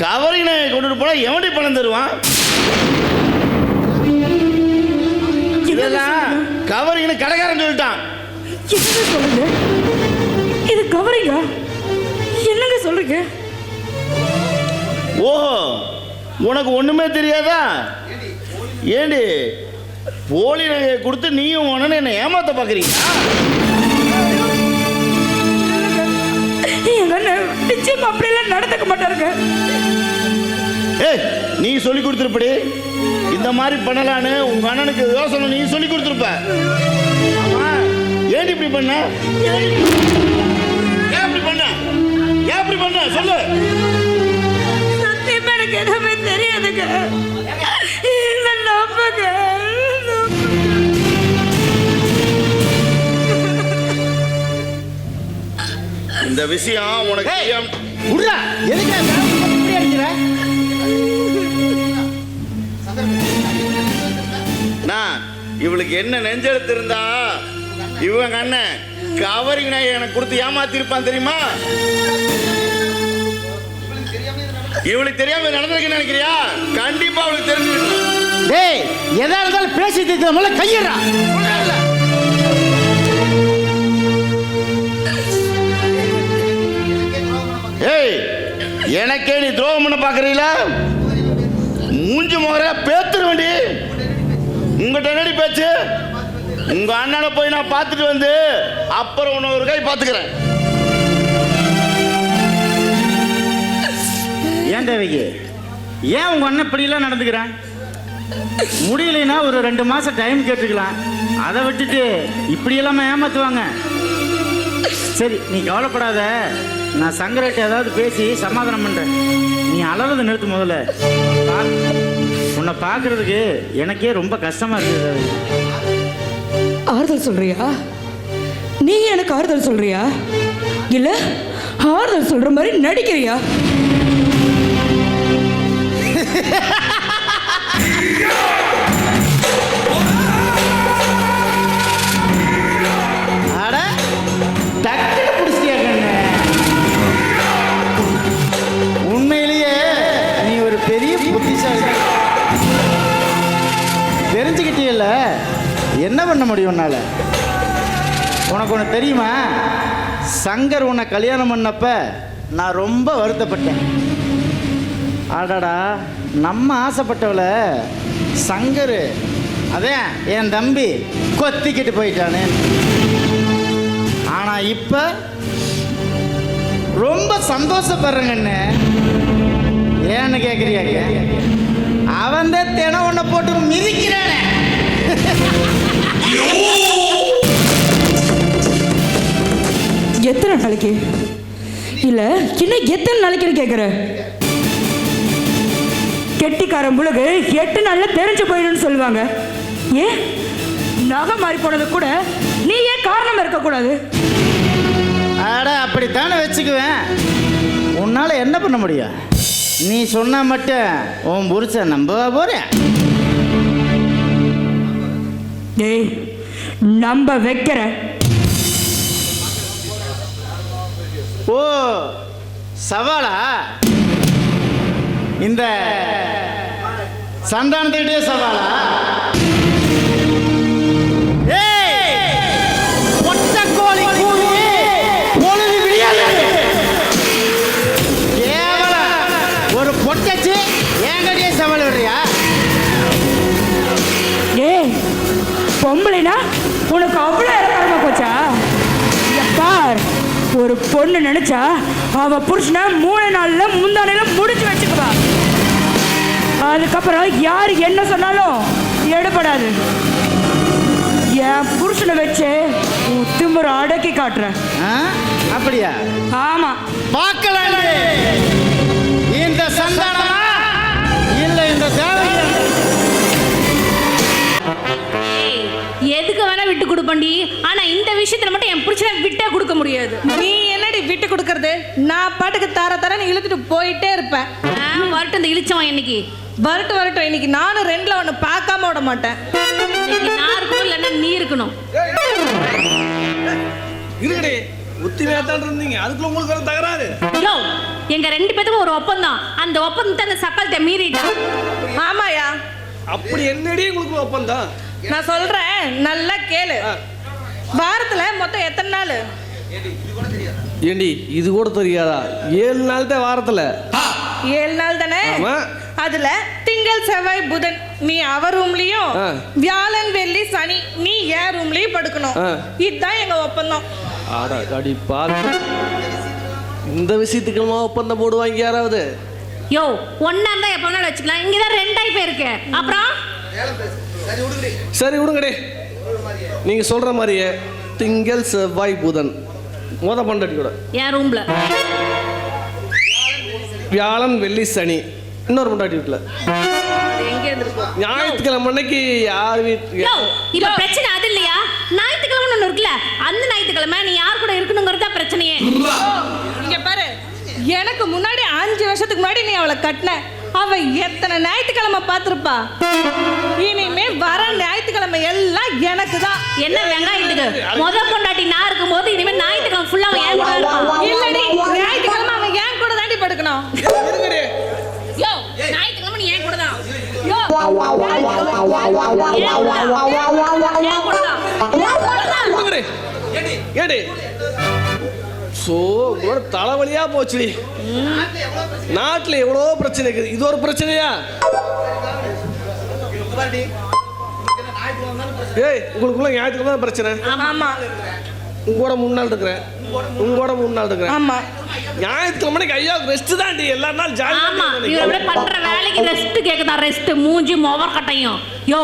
கவரினை கொண்டுட்டு போனா எவன்டி பணம் தருவான்? இதெல்லாம் கவரின்னு கடைக்காரன் சொல்லிட்டான். என்னங்க சொல்லுங்க? இது கவரிங்கா? என்னங்க சொல்றீங்க? ஓஹோ, உனக்கு ஒண்ணுமே தெரியாதா? ஏண்டி போலி நகையை கொடுத்து நீயும் உடனே என்ன ஏமாத்த பாக்குறீங்க? எங்க அண்ணன் நிச்சயமா அப்படியெல்லாம் நடந்துக்க மாட்டாருங்க. ஏய், நீ சொல்லி கொடுத்துருப்படி இந்த மாதிரி பண்ணலான்னு உங்க அண்ணனுக்கு யோசனை நீ சொல்லி கொடுத்துருப்ப. ஆமா, ஏன் இப்படி பண்ண? ஏன் இப்படி பண்ண? ஏன் இப்படி பண்ண சொல்லு. சத்தியமா எனக்கு எதுவுமே தெரியாதுங்க. என்ன நம்புங்க. இந்த விஷயம் உனக்கு இவளுக்கு என்ன நெஞ்செழுத்து இருந்தா இவங்க அண்ணன் கவரிங் நகை எனக்கு கொடுத்து ஏமாத்திருப்பான் தெரியுமா? இவளுக்கு தெரியாம நடந்திருக்கு நினைக்கிறியா? கண்டிப்பா அவளுக்கு தெரிஞ்சிருக்கு. டேய், எதா இருந்தாலும் பேசிட்டு இருக்கிற முதல்ல கையிடா. ஏய், எனக்கே நீ துரோகம் பண்ண பாக்குறீங்களா? மூஞ்சி முகர பேத்துரு வேண்டி. உங்ககிட்ட என்னடி பேச்சு? உங்க அண்ணனை போய் நான் பார்த்துட்டு வந்து அப்புறம் உன்னை ஒரு கை பார்த்துக்கிறேன். ஏன் தேவைக்கு ஏன் உங்க அண்ணன் இப்படியெல்லாம் நடந்துக்கிறான்? முடியலைன்னா ஒரு 2 மாசம் டைம் கேட்டுக்கலாம். அதை விட்டுட்டு இப்படியெல்லாம் ஏமாத்துவாங்க. சரி, நீ கவலைப்படாத. நான் சங்கரட்ட ஏதாவது பேசி சமாதானம் பண்றேன். நீ அலறதை நிறுத்து முதல்ல. உன்னை பார்க்கறதுக்கு எனக்கே ரொம்ப கஷ்டமா இருக்குது. ஆறுதல் சொல்றியா? நீ எனக்கு ஆறுதல் சொல்றியா? இல்ல ஆறுதல் சொல்ற மாதிரி நடிக்கிறியா? அட, டக்குனு பிடிச்சிட்டியா கண்ணு? உண்மை பண்ணால. உனக்கு ஒன்று தெரியுமா? சங்கர் உன்னை கல்யாணம் பண்ணப்ப நான் ரொம்ப வருத்தப்பட்டேன். ஆடாடா, நம்ம ஆசைப்பட்டவளை சங்கர் அதான் என் தம்பி கொத்திக்கிட்டு போயிட்டானே. ஆனால் இப்போ ரொம்ப சந்தோஷப்படுறேங்கண்ணே. ஏன்னு கேட்குறியாங்க? அவன் தான் தினம் ஒன்றை போட்டு மிதிக்கிறானே. எத்தனை நாளைக்கு இல்ல இன்னும் எத்தனை நாளைக்குன்னு கேட்குற? கெட்டிக்காரன் புழுகு 8 நாள்ல தெரிஞ்சு போயிடும்னு சொல்லுவாங்க. ஏன் நகை மாறி போனது கூட நீ ஏன் காரணம் இருக்கக்கூடாது? ஆட அப்படித்தானே வச்சுக்குவேன். உன்னால் என்ன பண்ண முடியும்? நீ சொன்னா மட்டும் உன் புருஷன் நம்பவா போறேன்? ஏய் நம்ப வைக்கிற. ஓ சவாலா? இந்த சந்தானத்துக்கிட்டே சவாலா? ஒரு பொட்டச்சு என்கிட்டயே சவால் விடுறியா? ஏய் பொம்பளைனா உனக்கு அவ்வளோ இறக்காம போச்சா? பார், ஒரு பொண்ணு நினைச்சா அவ புருஷனை 3 நாள்ல முந்தானையில முடிச்சு வச்சுக்குவா. அதுக்கப்புறம் யார் என்ன சொன்னாலும் எடுபடாது. என் புருஷனை வச்சு திமுறை அடக்கி காட்டுறேன். அப்படியா? ஆமா, பார்க்கலாம். இந்த சந்தானமா இல்ல இந்த தேவகி? எதுக்கு வேணா விட்டு கொடுப்பண்டி, ஆனா இந்த விஷயத்துல மட்டும் என் புருஷனை விட்டே கொடுக்க முடியாது. நீ என்னடி விட்டு கொடுக்கறது? நான் பாட்டுக்கு தரன்னு இழுத்துட்டு போயிட்டே இருப்பேன். வரட்டும், இந்த இழிச்சவன் இன்னைக்கு வரட்டும். இன்னைக்கு நானும் 2ல ஒன்று பார்க்காம விட மாட்டேன். நான் இருக்கணும் இல்லைன்னா நீ இருக்கணும். இருக்கடே உத்திமையாத்தான் இருந்தீங்க, அதுக்குள்ள உங்களுக்கு வேற தகராறு. யோ, எங்க 2 பேத்துக்கும் ஒரு ஒப்பந்தம். அந்த ஒப்பந்தத்தை அந்த சக்கலத்தை மீறிட்டான். ஆமாயா? அப்படி என்னடி உங்களுக்கு ஒப்பந்தம்? நான் சொல்றேன், நல்லா கேளு. வாரத்துல மொத்தம் எத்தனை நாள்? ஏண்டி இது கூட தெரியாதா? 7 நாள் தான் வாரத்துல. 7 நாள் தானே? அதுல திங்கள் செவ்வாய் புதன் நீ அவ ரூம்லயும், வியாழன் வெள்ளி சனி நீ என் ரூம்லயும் படுக்கணும். இதுதான் எங்க ஒப்பந்தம். அடி பாரு, இந்த விஷயத்துக்குமா ஒப்பந்தம் போடுவாங்க யாராவது? யோ, ஒன்னா இருந்தா எப்ப வேணாலும் வச்சுக்கலாம். இங்கதான் 2 போயிருக்கு. அப்புறம் சரி விடுங்கடே, நீங்க சொல்ற மாதிரியே திங்கள் செவ்வாய் புதன் மொத பண்டாட்டி கூட என் ரூம்ல, வியாழன் வெள்ளி சனி இன்னொரு பண்டாட்டி வீட்டுல, ஞாயிற்றுக்கிழமை அன்னைக்கு யார் வீட்டு. இப்ப பிரச்சனை அது இல்லையா? ஞாயிற்றுக்கிழமை ஒண்ணு இருக்குல்ல, அந்த ஞாயிற்றுக்கிழமை நீ யார் கூட இருக்கணுங்கிறதா பிரச்சனையே. இங்க பாரு, எனக்கு முன்னாடி 5 வருஷத்துக்கு முன்னாடி நீ அவளை கட்டின. அவ எத்தனை ஞாயிற்றுக்கிழமை பார்த்திருப்பா? இனிமே வர ஞாயிற்றுக்கிழமை எல்லாம் எனக்கு தான். என்ன வெங்காயத்துக்கு முத பொண்டாட்டி நான் இருக்கும் போது இனிமே ஞாயிற்றுக்கிழமை ஃபுல்லா அவன் என் கூட இருப்பான். இல்லடி, ஞாயிற்றுக்கிழமை அவன் என் கூட தாண்டி படுக்கணும். யோ, ஞாயிற்றுக்கிழமை நீ என் கூட தான். தலைவலியா போச்சு. நாட்டுல எவ்வளோ பிரச்சனை இருக்குது, இது ஒரு பிரச்சனையா? ஏய், உங்களுக்குள்ள ஞாயிற்றுக்கிழமை பிரச்சனை. ஆமா, உங்களோட 3 நாள் இருக்கிறேன், உங்களோட 3 நாள் இருக்கிறேன். ஆமா, ஞாயிற்றுக்கிழமை ஐயா ரெஸ்ட் தாண்டி, எல்லா நாள் ஜாலி. ஆமா, இவர பண்ற வேலைக்கு ரெஸ்ட் கேக்குதா? ரெஸ்ட் மூஞ்சி மோவர் கட்டையும். யோ,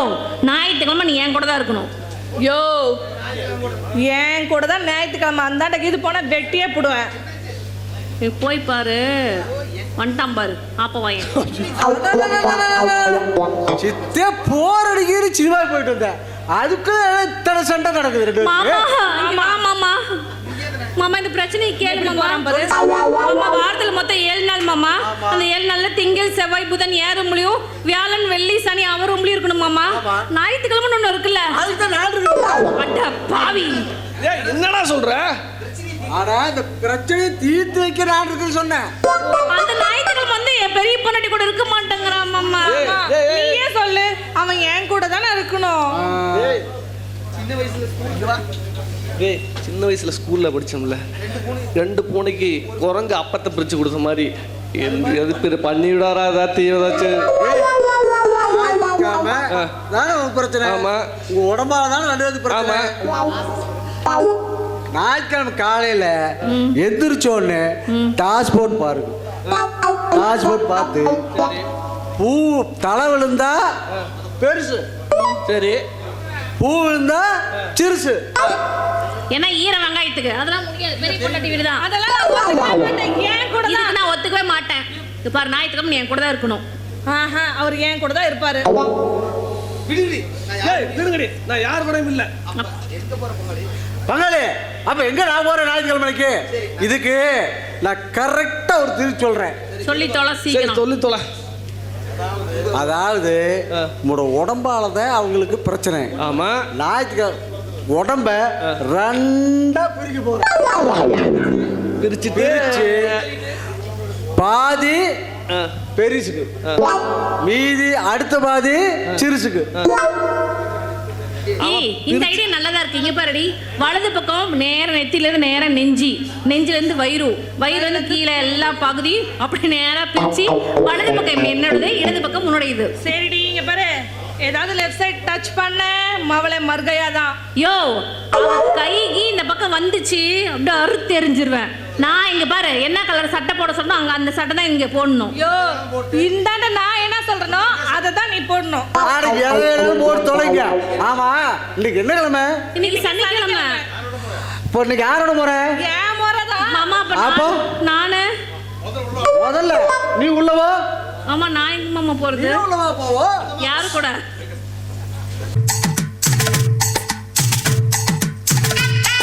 ஞாயிற்றுக்கிழமை நீ என் கூட தான் இருக்கணும். யோ, என் கூட தான் ஞாயிற்றுக்கிழமை. அந்தாண்ட இது போனா வெட்டியே போடுவேன். போய் பாரு, வந்துட்டான் பாரு ஆப்ப வாயன். சித்தே போர் அடிக்கிற சினிமா போயிட்டு வந்தேன், அதுக்குள்ள இத்தனை சண்டை நடக்குது. மாமா மாமா, இந்த பிரச்சனையை கேளு மாமா. மாமா, வாரத்துல மொத்தம் 7 நாள் மாமா. அந்த 7 நாள்ல திங்கள் செவ்வாய் புதன் என் ரூம்லயும், வியாழன் வெள்ளி சனி அவர் ரூம்லயும் இருக்கணும் மாமா. ஞாயிற்றுக்கிழமை ஒண்ணு இருக்குல்ல, அட பாவி, என்னடா சொல்ற? ஆனா இந்த பிரச்சனையை தீர்த்து வைக்க நான் இருக்குன்னு சொன்னேன். அந்த ஞாயிற்றுக்கிழமை வந்து என் பெரிய பொண்ணாட்டி கூட இருக்க மாட்டேங்கிறான் மாமா. நீயே சொல்லு, அவன் என் கூட தானே இருக்கணும். டேய் சின்ன வயசுல ஸ்கூல்ல படிச்சோம்ல 2 பூனைக்கு குரங்கு அப்பத்தை பிரிச்சு கொடுத்த மாதிரி எது பேர் பண்ணிவிடாரா ஏதாச்சும் ஏதாச்சும் தானே உன் பிரச்சனை. ஆமா. உங்க உடம்பால தானே ரெண்டு பிரச்சனை. ஞாயிற்றுக்கிழமை காலையில எந்திரிச்சோன்னு டாஸ் போட்டு பாருங்க. டாஸ் போட்டு பார்த்து பூ தலை விழுந்தா பெருசு, சரி பூ விழுந்தா சிறுசு. ஏன்னா ஈர வெங்காயத்துக்கு அதெல்லாம் முடியாது. பெரிய பொண்டாட்டி வீடு தான். அதெல்லாம் நான் ஒத்துக்கவே மாட்டேன். என் கூட இதுக்கு நான் ஒத்துக்கவே மாட்டேன். இது பாரு, ஞாயிற்றுக்கிழமை நீ என் கூட தான் இருக்கணும். ஆஹா, அவர் என் கூட தான் இருப்பாரு. நான் யார் கூடயும் இல்ல. பங்காளி, அப்ப எங்க நான் போறேன் ஞாயிற்றுக்கிழமைக்கு? இதுக்கு நான் கரெக்டா ஒரு திருச்சி சொல்றேன். சொல்லி தொலை சீக்கிரம். சொல்லி தொலை. அதாவது உங்களோட உடம்பாலதான் அவங்களுக்கு பிரச்சனை. ஆமா. ஞாயிற்றுக்கிழமை உடம்ப 2 பிரிக்க போறேன். பிரிச்சு பாதி பெருசுக்கு, மீதி அடுத்த பாதி சிறுசுக்கு. இந்த ஐடியா நல்லதா இருக்கு. இங்க பாருடி, வலது பக்கம் நேரம் நெத்தில இருந்து நேரம் நெஞ்சி, நெஞ்சில இருந்து வயிறு, வயிறு வந்து கீழே எல்லா பகுதியும் அப்படி நேரா பிரிச்சு வலது பக்கம் என்னோடது, இடது பக்கம் உன்னுடையது. சரிடி, இங்க பாரு, ஏதாவது லெஃப்ட் சைடு டச் பண்ண மவளை மர்கையாதான். யோ, கைக்கு இந்த பக்கம் வந்துச்சு அப்படியே அறுத்து எறிஞ்சிருவேன். நான் இங்க பாரு, என்ன கலர் சட்டை போட சொன்னா அங்க அந்த சட்டை தான் இங்க போடணும். யோ, இந்தாண்ட நான் என்ன சொல்றேனோ அதை தான் நீ போடணும். போட்டு தொலைங்க. ஆமா, இன்னைக்கு என்ன கிழமை? இன்னைக்கு சனிக்கிழமை. இப்போ இன்னைக்கு யாரோட முறை? ஏன் முறைதான் மாமா. அப்போ நானு முதல்ல நீ உள்ளவா? ஆமா, நான் எங்க மாமா போறது? உள்ளவா போவோ? யாரு கூட? ஆ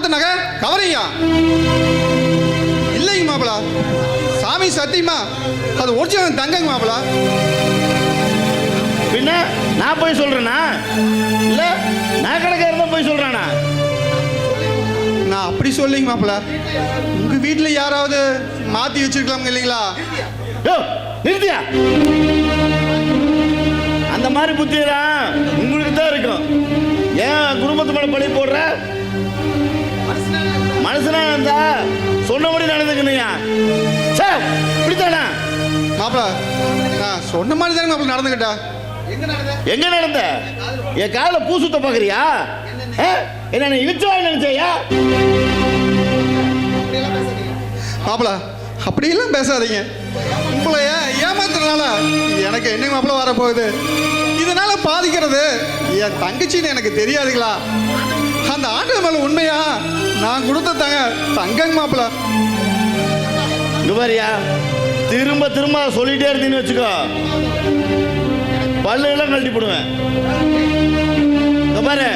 கொடுத்த நகை கவரிங்கயா? இல்லைங்க மாப்பிள, சாமி சத்தியமா அது ஒரிஜினல் தங்கங்க மாப்பிள. பின்ன நான் போய் சொல்றேனா இல்ல நான் கணக்காக போய் சொல்றானா? நான் அப்படி சொல்லிங்க மாப்பிள. உங்க வீட்டில் யாராவது மாத்தி வச்சிருக்கலாம் இல்லைங்களா? யோ நிறுத்தியா? அந்த மாதிரி புத்தியெல்லாம் உங்களுக்கு தான் இருக்கும். ஏன் குடும்பத்து மேல பழி போடுற? மனசுனா இருந்தா சொன்னபடி நடந்துக்கணுயா. சார் இப்படித்தானா மாப்பிள? நான் சொன்ன மாதிரி தானே மாப்பிள நடந்துக்கிட்டா. எங்க நடந்த? என் காலில் பூ சுத்த பாக்குறியா? என்ன இழுச்சா நினைச்சையா? மாப்பிள அப்படியெல்லாம் பேசாதீங்க. உங்களை ஏமாத்துறதுனால எனக்கு என்ன மாப்பிள வரப்போகுது? இதனால பாதிக்கிறது என் தங்கச்சின்னு எனக்கு தெரியாதுங்களா? அந்த ஆண்டு மேல உண்மையா நான் கொடுத்த தங்கங்க மாப்பிள. இங்க பாரியா, திரும்ப திரும்ப சொல்லிட்டே இருந்தீங்கன்னு வச்சுக்கோ, பல்லுலாம் கழட்டி போடுவேன். இங்க பாரு,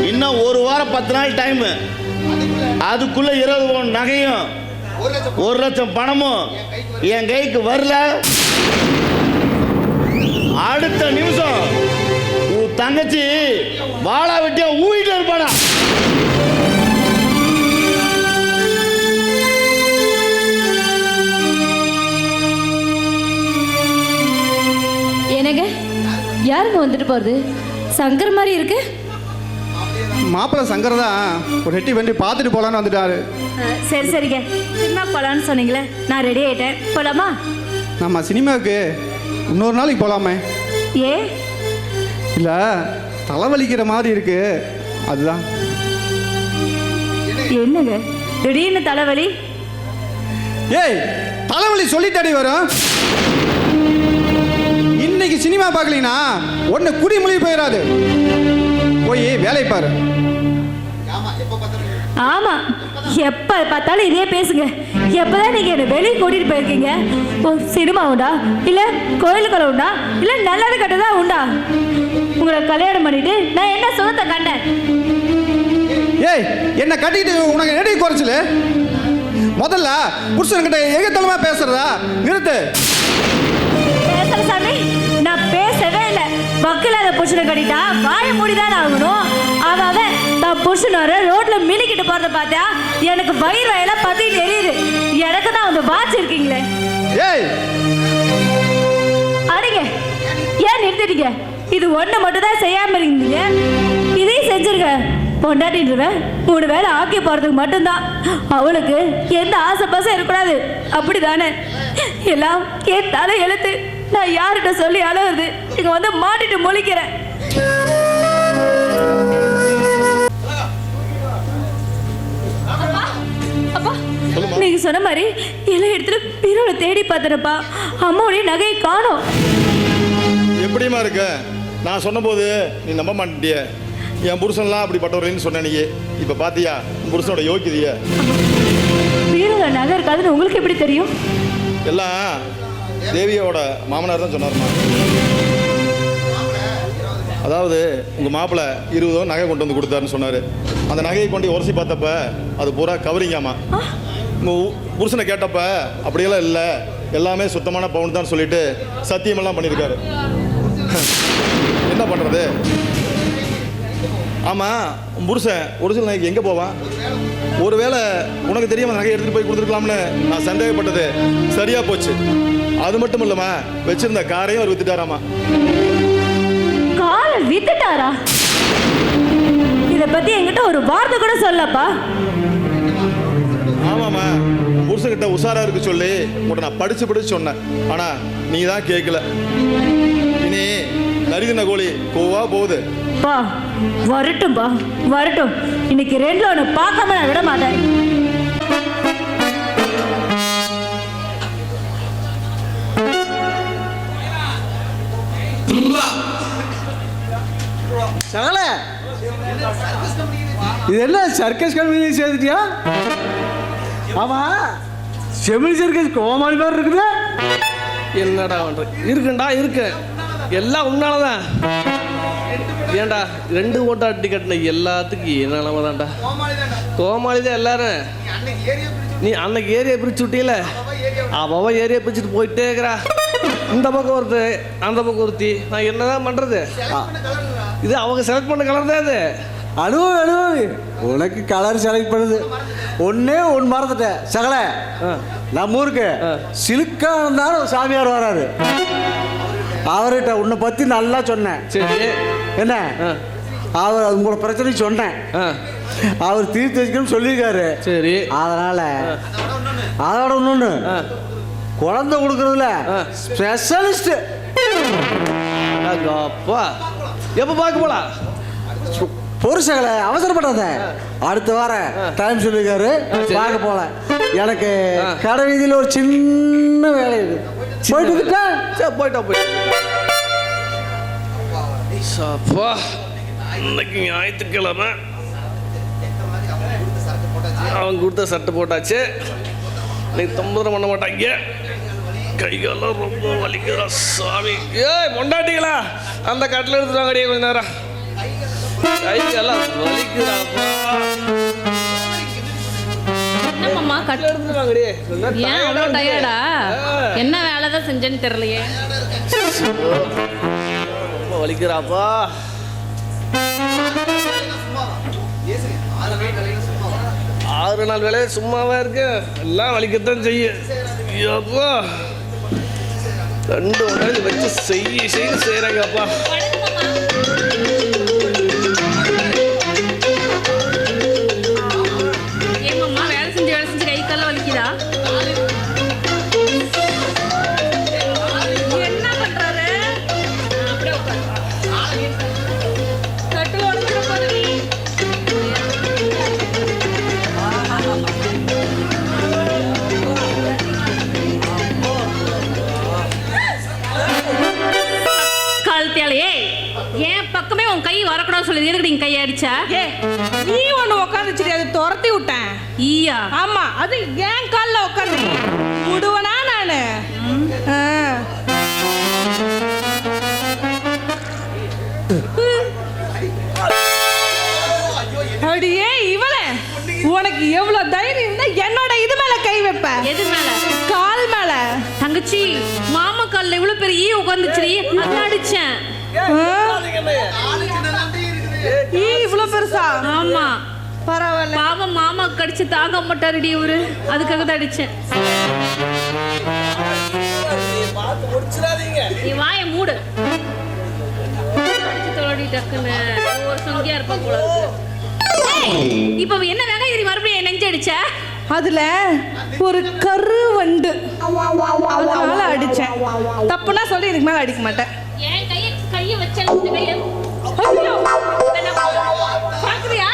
இன்னும் 1 வாரம் 10 நாள் டைம். அதுக்குள்ள 20 பவுன் நகையும் 1 லட்சம் பணமும் என் கைக்கு வரல, அடுத்த நிமிஷம் உன் தங்கச்சி வாழா வெட்டியா ஊயிட்டு இருப்பாடா. என்னங்க, யாருங்க வந்துட்டு போறது? சங்கர் மாதிரி இருக்கு. மாப்பிள்ள சங்கர் தான் ஒரு எட்டி வண்டி பார்த்துட்டு போலான்னு வந்துட்டாரு. சரி சரிங்க, சினிமா போலான்னு சொன்னீங்களே, நான் ரெடி ஆயிட்டேன். போலாமா? நம்ம சினிமாவுக்கு இன்னொரு நாளைக்கு போகலாமே. ஏ இல்லை, தலைவலிக்கிற மாதிரி இருக்கு, அதுதான். என்னங்க திடீர்னு தலைவலி? ஏய், தலைவலி சொல்லிட்டாடி வரும். இன்னைக்கு சினிமா பார்க்கலீங்கன்னா ஒன்று குடிமொழி போயிடாது. போய் வேலை பாரு. ஆமா, எப்ப பார்த்தாலும் இதே பேசுங்க. எப்பதான் நீங்க என்ன வெளியே கூட்டிட்டு போயிருக்கீங்க? ஓ, சினிமா உண்டா, இல்ல கோயிலுக்குள்ள உண்டா, இல்ல நல்லது கட்டதா உண்டா? உங்களை கல்யாணம் பண்ணிட்டு நான் என்ன சுகத்தை கண்டேன்? ஏய், என்ன கட்டிட்டு உனக்கு நெடி குறைச்சல. முதல்ல புருஷன்கிட்ட எகத்தலமா பேசுறதா நிறுத்து. பேசுற சாமி, நான் பேசவே இல்லை. வக்கில்லாத புருஷனை கட்டிட்டா வாய மூடிதான் ஆகணும். அவன் தான் புருஷன் வர ரோட்ல மினிக்கிட்டு போறத பார்த்தா எனக்கு வயிறு வயலாம் பத்திட்டு எரியுது. எனக்கு தான் வந்து வாட்ச் இருக்கீங்களே. ஏய், அடிங்க, ஏன் நிறுத்திட்டீங்க? இது ஒண்ணு மட்டும் தான் செய்யாம இருக்கீங்க, இதையும் செஞ்சிருக்க. பொண்டாட்டின்றவன் 3 வேளை ஆக்கி போறதுக்கு மட்டும்தான். அவளுக்கு எந்த ஆசை பாசம் இருக்கக்கூடாது, அப்படிதானே? எல்லாம் என் தலை எழுத்து. நான் யார்கிட்ட சொல்லி அழுகுது? இங்க வந்து மாட்டிட்டு முழிக்கிறேன். அப்பா, நீங்க சொன்ன மாதிரி எல்லா இடத்துல பீரோல தேடி பார்த்தனப்பா, அம்மாவுடைய நகையை காணோம். எப்படிமா இருக்க? நான் சொன்னபோது நீ நம்ப மாட்டிய. என் புருஷன்லாம் அப்படிப்பட்டவர்கள்னு சொன்ன நீ. இப்போ பார்த்தியா புருஷனோட யோக்கியதைய? பீரோல நகை இருக்காதுன்னு உங்களுக்கு எப்படி தெரியும்? எல்லாம் தேவியோட மாமனார் தான் சொன்னார்மா. அதாவது உங்கள் மாப்பிள்ளை 20 நகை கொண்டு வந்து கொடுத்தாருன்னு சொன்னார். அந்த நகையை கொண்டு உரசி பார்த்தப்ப அது பூரா கவரிங்காமா. உங்கள் புருஷனை கேட்டப்ப அப்படியெல்லாம் இல்லை, எல்லாமே சுத்தமான பவுன் தான் சொல்லிட்டு சத்தியமெல்லாம் பண்ணியிருக்காரு. என்ன பண்ணுறது? ஆமாம், உன் புருஷன் ஒரிஜினல் நகைக்கு எங்கே போவான்? ஒருவேளை உனக்கு தெரியாம நகை எடுத்துகிட்டு போய் கொடுத்துருக்கலாம்னு நான் சந்தேகப்பட்டது சரியாக போச்சு. அது மட்டும் இல்லைம்மா, வச்சிருந்த காரையும் அவர் வித்துட்டாராமா. காரை வித்துட்டாரா? இதை பற்றி என்கிட்ட ஒரு வார்த்தை கூட சொல்லப்பா. ஆமாம்மா, புருஷன்கிட்ட உஷாராக இருக்கு சொல்லி உங்கள்கிட்ட நான் படித்து சொன்னேன். ஆனால் நீ தான் கேட்கல. இனி நரிதின கோழி கோவா போகுது. பா வரட்டும், பா வரட்டும். இன்னைக்கு 2ல ஒன்று பார்க்காம நான் விட மாட்டேன். சகல, இது என்ன சர்க்கஸ் கம்பெனி சேர்த்துட்டியா? ஆமா, செமிலி சர்க்கஸ் கோமாளி மாதிரி இருக்குது. என்னடா பண்ற? இருக்குண்டா இருக்கு, எல்லாம் உன்னாலதான். ஏன்டா 2 ஓட்டாட்டி கட்டின எல்லாத்துக்கும் என்ன நிலமை தான்டா. கோமாளி தான் எல்லாரும். நீ அன்னைக்கு ஏரியா பிரிச்சு விட்டீல, அவ ஏரியா பிரிச்சுட்டு போயிட்டே இருக்கிறா. இந்த பக்கம் ஒருத்தர், அந்த பக்கம் ஒருத்தி. நான் என்னதான் பண்றது? இது அவங்க செலக்ட் பண்ண கலர் தான் இது. அனுபவி உனக்கு கலர் செலக்ட் பண்ணுது. ஒன்னே ஒன்று மறந்துட்டேன் சகல. நம்ம ஊருக்கு சிலுக்கா இருந்தாலும் சாமியார் வராரு. அவர்கிட்ட உன்னை பற்றி நல்லா சொன்னேன். சரி என்ன அவர் உங்களோட பிரச்சனை சொன்னேன். அவர் தீர்த்து வச்சுக்கணும்னு சொல்லியிருக்காரு. சரி அதனால அதோட ஒன்று குழந்தை கொடுக்கறதுல ஸ்பெஷலிஸ்ட். அப்பா எப்போ பார்க்க போலாம்? பொருசகளை அவசரப்படாத, அடுத்த வாரம் டைம் சொல்லியிருக்காரு. பார்க்க போல. எனக்கு கடை வீதியில் ஒரு சின்ன வேலை இருக்கு. போயிட்டா இன்னைக்கு ஞாயிற்றுக்கிழமை அவன் கொடுத்த சட்டை போட்டாச்சு. இன்னைக்கு தொம்பரம் பண்ண மாட்டாங்க. கைகாலம் ரொம்ப வலிக்கிறா சாமி. ஏய் பொண்டாட்டிங்களா, அந்த கட்டில் எடுத்துட்டாங்கடியே கொஞ்ச நேரம். கைகாலம் வலிக்கிறாப்பா. என்னம்மா கட்டில் எடுத்துட்டாங்கடியே. ஏன் அவ்வளோ டயர்டா? என்ன வேலை தான் செஞ்சேன்னு தெரியலையே. ரொம்ப வலிக்கிறாப்பா. ஆறு நாள் வேலையை சும்மாவா இருக்கு, எல்லாம் வலிக்கத்தான் செய்யும். அப்பா 2 உடனே வச்சு செய்யறாங்கப்பா. ஏமாம்மா வேலை செஞ்சு கை கால வலிக்குதா? என்ன பண்றாரு? அப்படியே கட்டில் உடஞ்சிட போகுது. என் பக்கமே உன் கை வரக்கூடாது சொல்லுது. எதுக்கு நீங்க கையை அடிச்சா? நீ ஒண்ணு உட்காந்துச்சு, அது துரத்தி விட்டேன். ஈயா? ஆமா, அது ஏன் காலில் உட்காந்து விடுவனா நானு? அடியே இவளே, உனக்கு எவ்வளவு தைரியம் இருந்தா என்னோட இது மேல கை வைப்ப? எது மேல? கால் மேல. தங்கச்சி, மாமா கால்ல இவ்வளவு பெரிய ஈ உட்காந்துச்சு, அதான் அடிச்சேன். இவ்வளவு பெருசா? ஆமா. பரவாயில்ல. பாவம் மாமா கடிச்சு தாங்க மாட்டாருடி இவரு, அதுக்காக தான் அடிச்சேன். நீ வாயை மூடு. டக்குன்னு ஒரு சங்கியா இருப்பா போல. இப்ப என்ன வேகம் மறுபடியும் நெஞ்சு அடிச்ச? அதுல ஒரு கரு வண்டு, அதனால அடிச்சேன். தப்புனா சொல்லி இதுக்கு மேல அடிக்க மாட்டேன். ஏன் கையை வச்ச பாக்குறியா?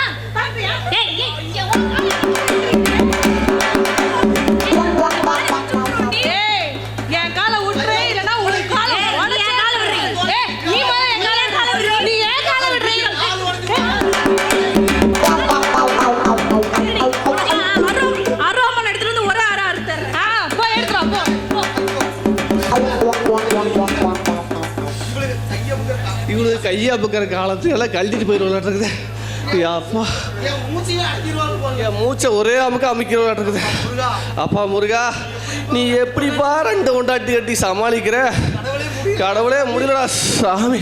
என் காலை விட்டுரு, இல்லைன்னா உனக்கு காலை இவனுக்கு கையா பக்கிற காலத்துல எல்லாம் கழட்டிட்டு போயிடுவாங்க. அப்பா என் மூச்சை ஒரே அமைக்கிறவாட்டு இருக்குது. அப்பா முருகா, நீ எப்படிப்பா 2 கொண்டாட்டி கட்டி சமாளிக்கிற? கடவுளே முடியலடா சாமி.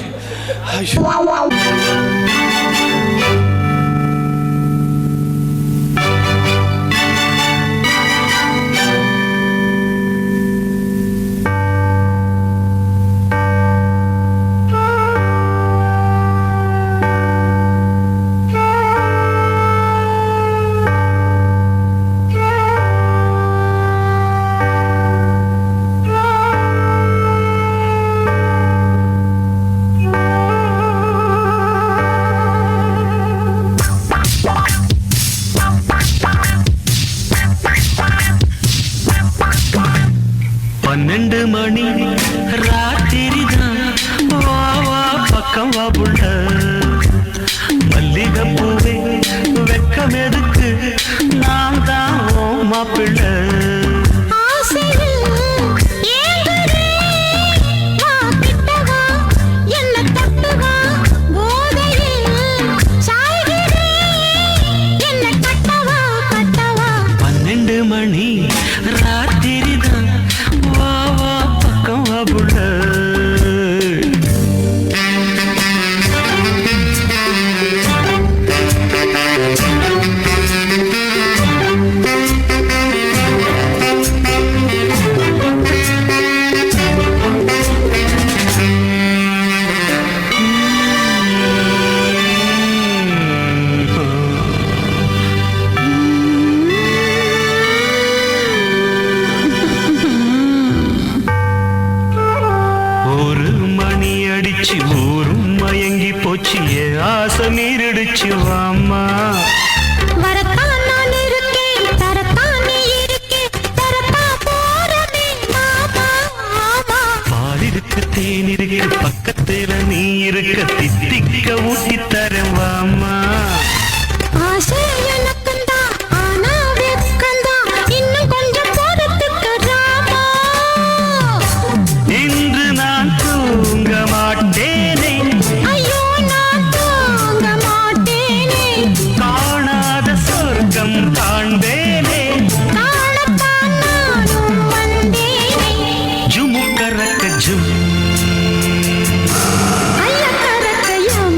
மணி ராத்திரி தான் வா வா பக்கம் வா புள்ள மல்லிகை பூவே வெக்கம் எதுக்கு நான் தான் மாப்பிள்ளை என்ன தட்டுவா 12 மணி ராத்திரி தான் வா வா பக்கம் வா புள்ள ஊரும் மயங்கி போச்சு ஆசை நீரிடுச்சு வாமா வரத்தான் நான் இருக்கேன் தரத்தான் நீ இருக்கே தரத்தான் போறமே மாமா மாமா பால் இருக்கு தேன் இருக்கு பக்கத்துல நீ இருக்க தித்திக்க ஊட்டி தரேன் வாமா ஆசை எனக்குந்தான் ஆனா வெக்கந்தான் இன்னும் கொஞ்சம் போறதுக்கு ராமா இன்று நான் தூங்க மாட்டேனே ஐயோ நான் தூங்க மாட்டேனே காணாத சொர்க்கம் காண்பேனே காணத்தான் நானும் வந்தேனே ஜுமுக்கரக்க ஜும் ஐயக்கரக்கையும்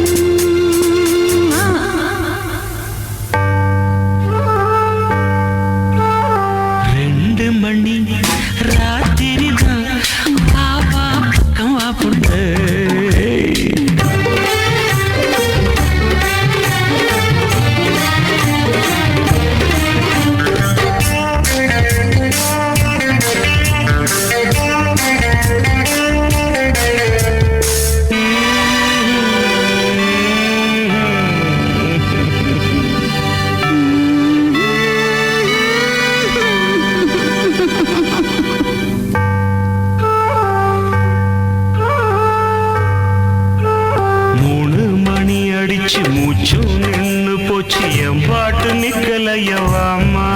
2 மணி ராத்திரி தான் வா வா பக்கம் வா புள்ள அடிச்சு மூச்சும் நின்னு போச்சு என் பாட்டு நிக்கலையவாமா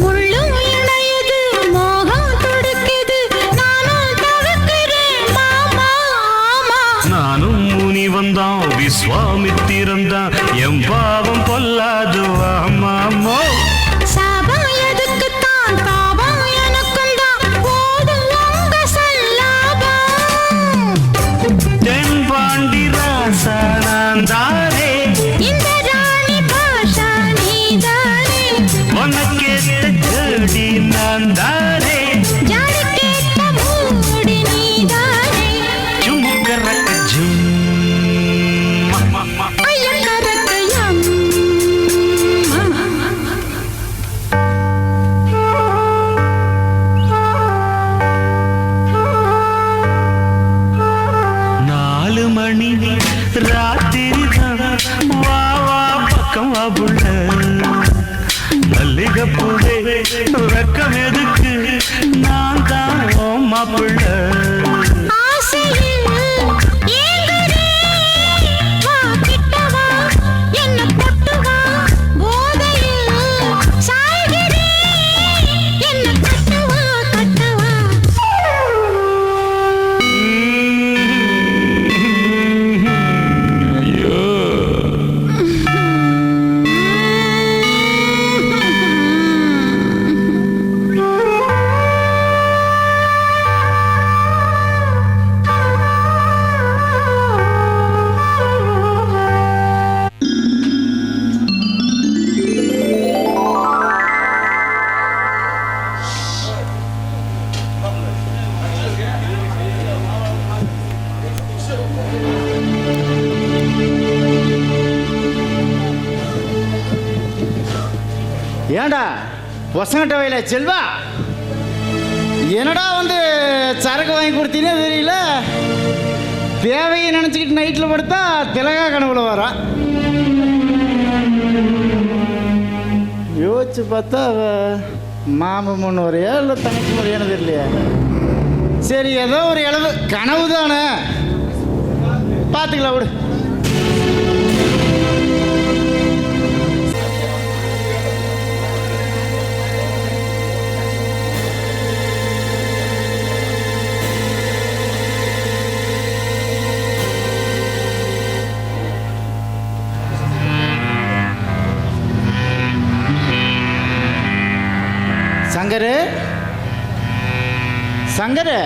முள்ளும் இணையுது மோகம் துடிக்குது நானும் தவிக்கிறேன் மாமா ஆமா நானும் முனி வந்தான் விஸ்வாமித்திரந்தான் என் பாவம் பொல்லாது வாமாமோ சாபம் எதுக்குத்தான் தாபம் எனக்கும் தான் போதும் உங்க சல்லாபம் தென்பாண்டி ராசா நான் தானே இந்த ராணி பாஷா நீதானே உனக்கேத்த ஜோடி நான் தானே ஜாடி கேட்ட மூடி நீதானே ஜுமுக்கரக்க ஜும் ஐயக்கரக்கையம் நாலு மணி ராத்திரி தான் வா வா பக்கம் வா புள்ள மல்லிகைப்பூவே வெக்கம் எதுக்கு நான் தான் உன் மாப்பிள்ள ஆசையில் ஏங்குறே வா கிட்ட வா என்ன தொட்டு வா போதையில் சாய்கிறே என்ன கட்டவா கட்டவா ஐயோ ஏண்டா பசங்கிட்ட வயல செல்வா என்னடா வந்து சரக்கு வாங்கி கொடுத்தீங்கன்னு தெரியல தேவையை நினச்சிக்கிட்டு நைட்டில் படுத்தா திலகா கனவுல வரா யோசிச்சு பார்த்தா அவ மாமன் பொண்ணு வரையா இல்லை தங்கச்சி முறையானது தெரியலையா சரி ஏதோ ஒரு இளவு கனவு தானே பார்த்துக்கலாம் விடு சங்கரு சங்கரு